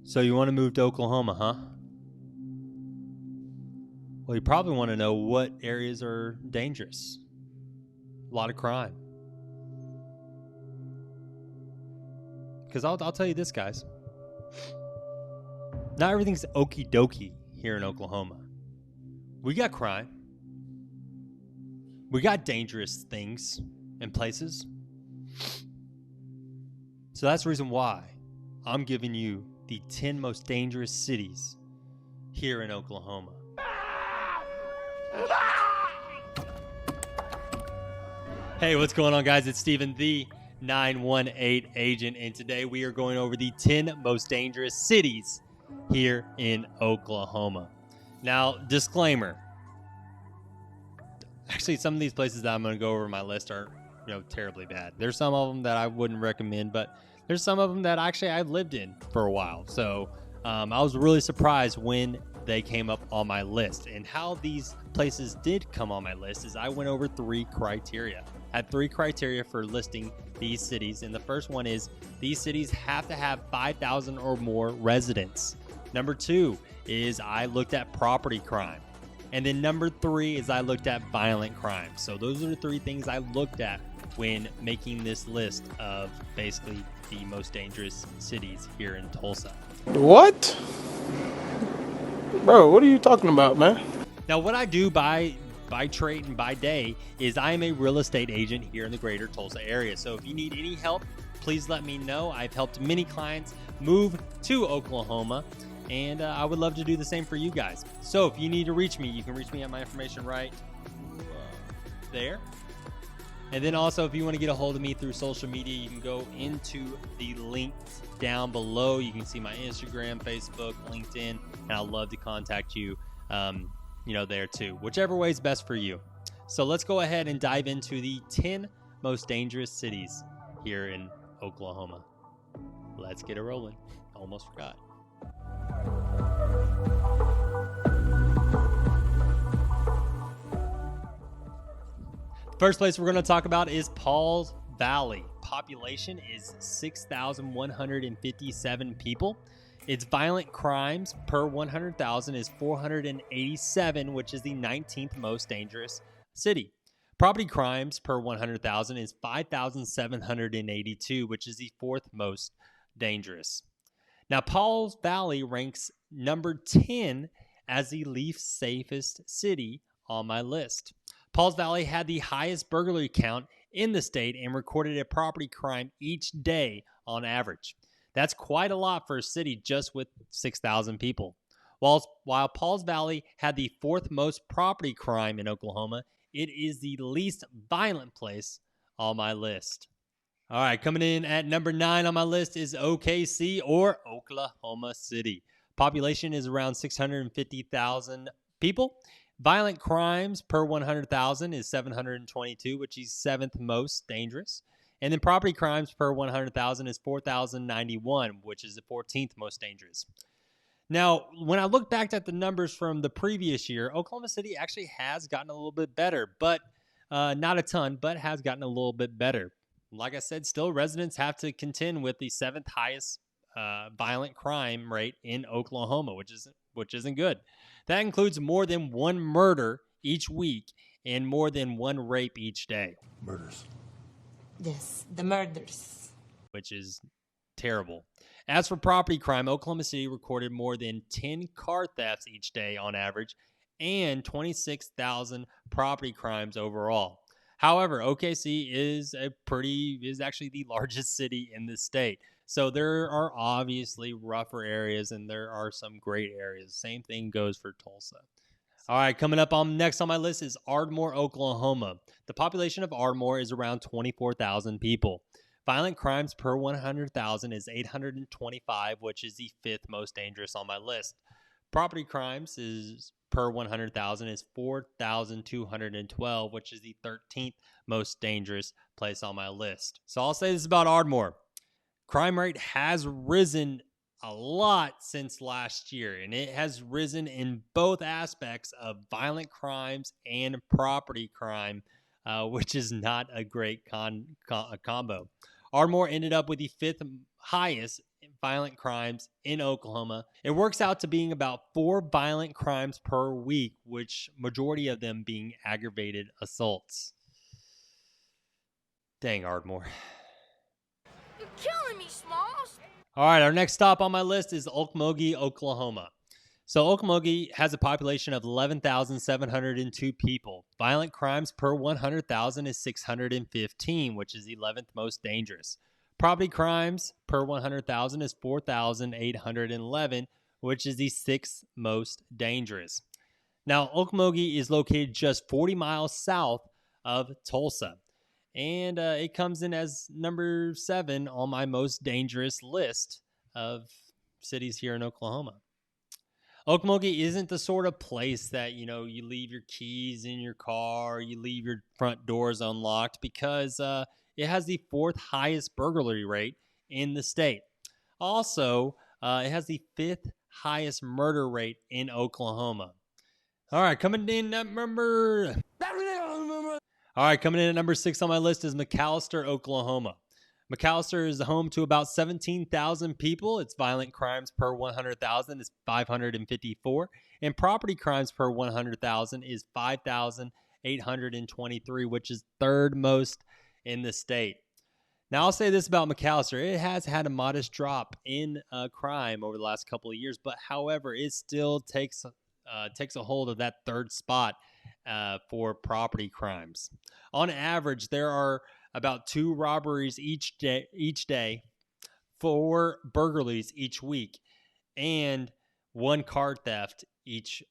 So you want to move to Oklahoma, huh? Well, you probably want to know what areas are dangerous. A lot of crime. Because I'll tell you this, guys. Not everything's okie dokie here in Oklahoma. We got crime. We got dangerous things and places. So that's the reason why I'm giving you the 10 most dangerous cities here in Oklahoma. Hey, what's going on, guys? It's Steven, the 918 agent, and today we are going over the 10 most dangerous cities here in Oklahoma. Now, disclaimer. Actually, some of these places that I'm going to go over my list are, terribly bad. There's some of them that I wouldn't recommend, but there's some of them that actually I've lived in for a while. So I was really surprised when they came up on my list. And how these places did come on my list is I went over 3 criteria. I had 3 criteria for listing these cities. And the first one is these cities have to have 5,000 or more residents. Number 2 is I looked at property crime. And then number 3 is I looked at violent crime. So those are the 3 things I looked at when making this list of basically the most dangerous cities here in Tulsa. What? Bro, what are you talking about, man? Now, what I do by trade and by day is I am a real estate agent here in the greater Tulsa area. So if you need any help, please let me know. I've helped many clients move to Oklahoma, and I would love to do the same for you guys. So if you need to reach me, you can reach me at my information right there. And then also, if you want to get a hold of me through social media, you can go into the links down below. You can see my Instagram, Facebook, LinkedIn, and I'd love to contact you, there too. Whichever way is best for you. So let's go ahead and dive into the 10 most dangerous cities here in Oklahoma. Let's get it rolling. Almost forgot. First place we're going to talk about is Pauls Valley. Population is 6,157 people. Its violent crimes per 100,000 is 487, which is the 19th most dangerous city. Property crimes per 100,000 is 5,782, which is the 4th most dangerous. Now, Pauls Valley ranks number 10 as the least safest city on my list. Pauls Valley had the highest burglary count in the state and recorded a property crime each day on average. That's quite a lot for a city just with 6,000 people. While Pauls Valley had the 4th most property crime in Oklahoma, it is the least violent place on my list. All right, coming in at number 9 on my list is OKC, or Oklahoma City. Population is around 650,000 people. Violent crimes per 100,000 is 722, which is 7th most dangerous. And then property crimes per 100,000 is 4,091, which is the 14th most dangerous. Now, when I look back at the numbers from the previous year, Oklahoma City actually has gotten a little bit better, but not a ton, but has gotten a little bit better. Like I said, still residents have to contend with the 7th highest violent crime rate in Oklahoma, which isn't good. That includes more than 1 murder each week and more than 1 rape each day. Murders. Yes, the murders. Which is terrible. As for property crime, Oklahoma City recorded more than 10 car thefts each day on average and 26,000 property crimes overall. However, OKC is actually the largest city in the state. So there are obviously rougher areas and there are some great areas. Same thing goes for Tulsa. All right, coming up next on my list is Ardmore, Oklahoma. The population of Ardmore is around 24,000 people. Violent crimes per 100,000 is 825, which is the 5th most dangerous on my list. Property crimes is per 100,000 is 4,212, which is the 13th most dangerous place on my list. So I'll say this about Ardmore. Crime rate has risen a lot since last year, and it has risen in both aspects of violent crimes and property crime, which is not a great combo. Ardmore ended up with the 5th highest violent crimes in Oklahoma. It works out to being about 4 violent crimes per week, which majority of them being aggravated assaults. Dang, Ardmore. You're killing me, Smalls. All right, our next stop on my list is Okmulgee, Oklahoma. So Okmulgee has a population of 11,702 people. Violent crimes per 100,000 is 615, which is the 11th most dangerous. Property crimes per 100,000 is 4,811, which is the 6th most dangerous. Now, Okmulgee is located just 40 miles south of Tulsa, and it comes in as number 7 on my most dangerous list of cities here in Oklahoma. Okmulgee isn't the sort of place that, you leave your keys in your car, you leave your front doors unlocked, because it has the 4th highest burglary rate in the state. Also, it has the 5th highest murder rate in Oklahoma. All right, coming in at number 6 on my list is McAlester, Oklahoma. McAlester is home to about 17,000 people. Its violent crimes per 100,000 is 554, and property crimes per 100,000 is 5,823, which is 3rd most in the state. Now, I'll say this about McAlester. It has had a modest drop in crime over the last couple of years, but however, it still takes a hold of that 3rd spot for property crimes. On average, there are about 2 robberies each day, 4 burglaries each week, and 1 card theft each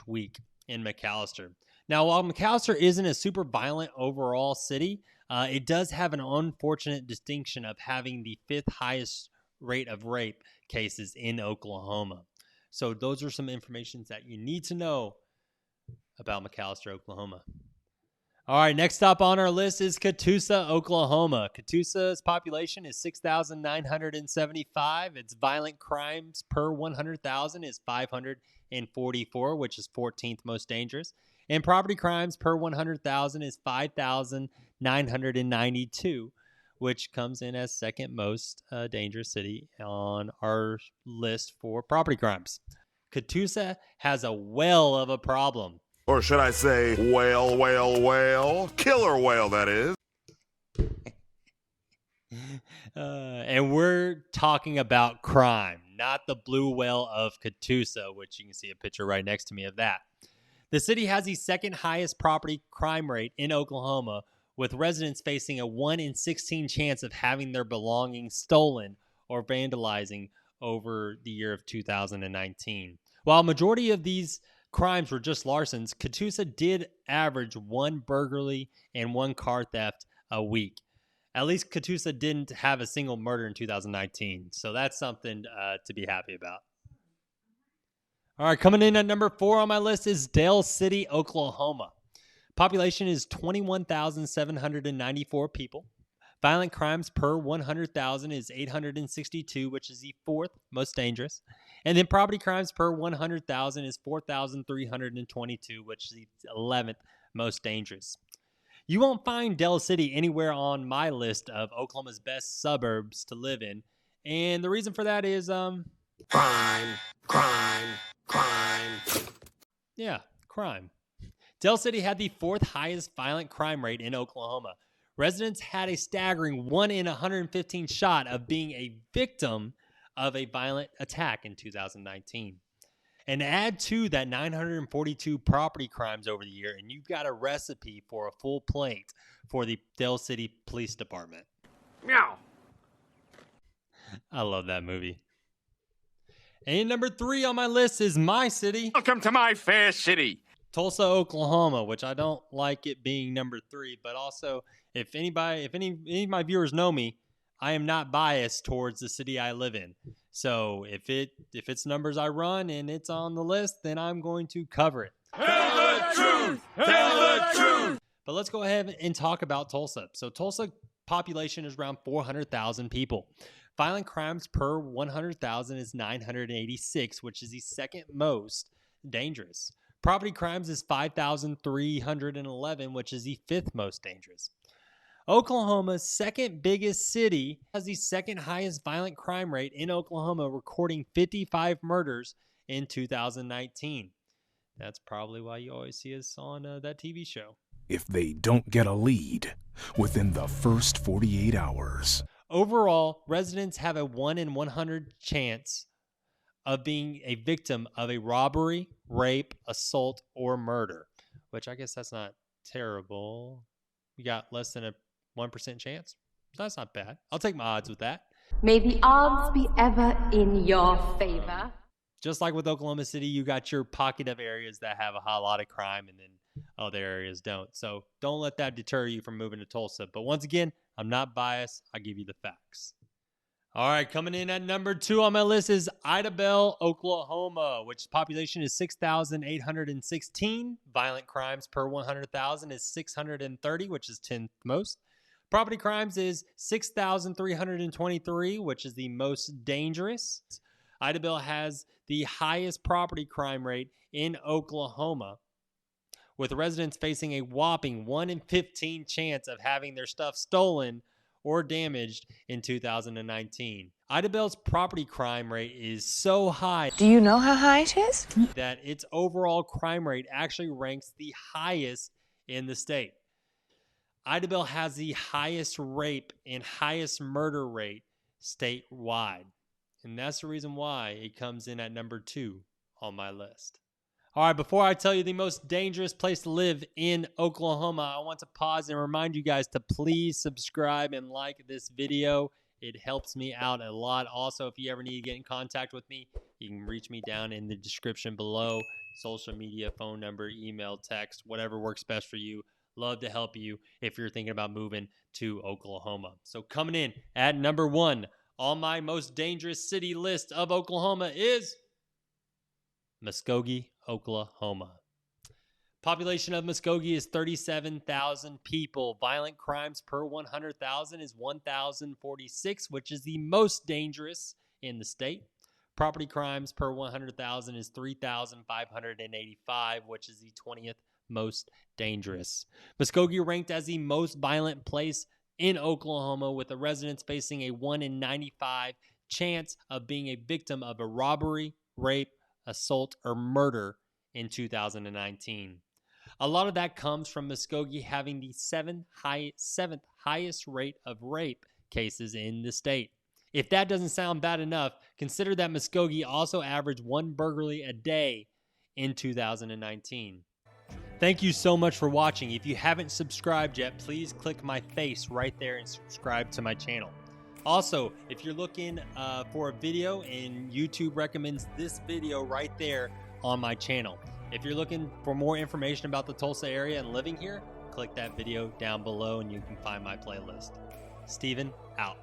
week in McAlester. Now, while McAlester isn't a super violent overall city, it does have an unfortunate distinction of having the 5th highest rate of rape cases in Oklahoma. So those are some information that you need to know about McAlester, Oklahoma. All right, next up on our list is Catoosa, Oklahoma. Catoosa's population is 6,975. Its violent crimes per 100,000 is 544, which is 14th most dangerous. And property crimes per 100,000 is 5,992, which comes in as 2nd most dangerous city on our list for property crimes. Catoosa has a whale of a problem. Or should I say, whale, killer whale, that is. And we're talking about crime, not the blue whale of Catoosa, which you can see a picture right next to me of that. The city has the 2nd highest property crime rate in Oklahoma, with residents facing a 1 in 16 chance of having their belongings stolen or vandalizing over the year of 2019. While a majority of these crimes were just larcens, Catoosa did average 1 burglary and 1 car theft a week. At least Catoosa didn't have a single murder in 2019, so that's something to be happy about. All right, coming in at number 4 on my list is Dale City, Oklahoma. Population is 21,794 people. Violent crimes per 100,000 is 862, which is the 4th most dangerous. And then property crimes per 100,000 is 4,322, which is the 11th most dangerous. You won't find Dale City anywhere on my list of Oklahoma's best suburbs to live in. And the reason for that is Crime. Yeah, crime. Dale City had the 4th highest violent crime rate in Oklahoma. Residents had a staggering 1 in 115 shot of being a victim of a violent attack in 2019. And add to that 942 property crimes over the year, and you've got a recipe for a full plate for the Dale City Police Department. Meow. I love that movie. And number 3 on my list is my city. Welcome to my fair city. Tulsa, Oklahoma, which I don't like it being number 3, but also if any of my viewers know me, I am not biased towards the city I live in. So if it's numbers I run and it's on the list, then I'm going to cover it. Tell the truth. Tell the truth. But let's go ahead and talk about Tulsa. So Tulsa population is around 400,000 people. Violent crimes per 100,000 is 986, which is the 2nd most dangerous. Property crimes is 5,311, which is the 5th most dangerous. Oklahoma's second biggest city has the second highest violent crime rate in Oklahoma, recording 55 murders in 2019. That's probably why you always see us on that TV show. If they don't get a lead within the first 48 hours. Overall, residents have a 1 in 100 chance of being a victim of a robbery, rape, assault, or murder, which I guess that's not terrible. You got less than a 1% chance. That's not bad. I'll take my odds with that. May the odds be ever in your favor. Just like with Oklahoma City, you got your pocket of areas that have a whole lot of crime and then other areas don't. So don't let that deter you from moving to Tulsa. But once again, I'm not biased. I give you the facts. All right, coming in at number 2 on my list is Idabel, Oklahoma, which population is 6,816. Violent crimes per 100,000 is 630, which is 10th most. Property crimes is 6,323, which is the most dangerous. Idabel has the highest property crime rate in Oklahoma, with residents facing a whopping 1 in 15 chance of having their stuff stolen or damaged in 2019. Idabel's property crime rate is so high. Do you know how high it is? That its overall crime rate actually ranks the highest in the state. Idabel has the highest rape and highest murder rate statewide. And that's the reason why it comes in at number 2 on my list. All right, before I tell you the most dangerous place to live in Oklahoma, I want to pause and remind you guys to please subscribe and like this video. It helps me out a lot. Also, if you ever need to get in contact with me, you can reach me down in the description below. Social media, phone number, email, text, whatever works best for you. Love to help you if you're thinking about moving to Oklahoma. So coming in at number 1 on my most dangerous city list of Oklahoma is Muskogee, Oklahoma. Population of Muskogee is 37,000 people. Violent crimes per 100,000 is 1,046, which is the most dangerous in the state. Property crimes per 100,000 is 3,585, which is the 20th most dangerous. Muskogee ranked as the most violent place in Oklahoma, with the residents facing a 1 in 95 chance of being a victim of a robbery, rape, assault, or murder in 2019. A lot of that comes from Muskogee having the seventh highest rate of rape cases in the state. If that doesn't sound bad enough, consider that Muskogee also averaged 1 burglary a day in 2019. Thank you so much for watching. If you haven't subscribed yet, please click my face right there and subscribe to my channel. Also, if you're looking for a video and YouTube recommends this video right there on my channel. If you're looking for more information about the Tulsa area and living here, click that video down below and you can find my playlist. Steven, out.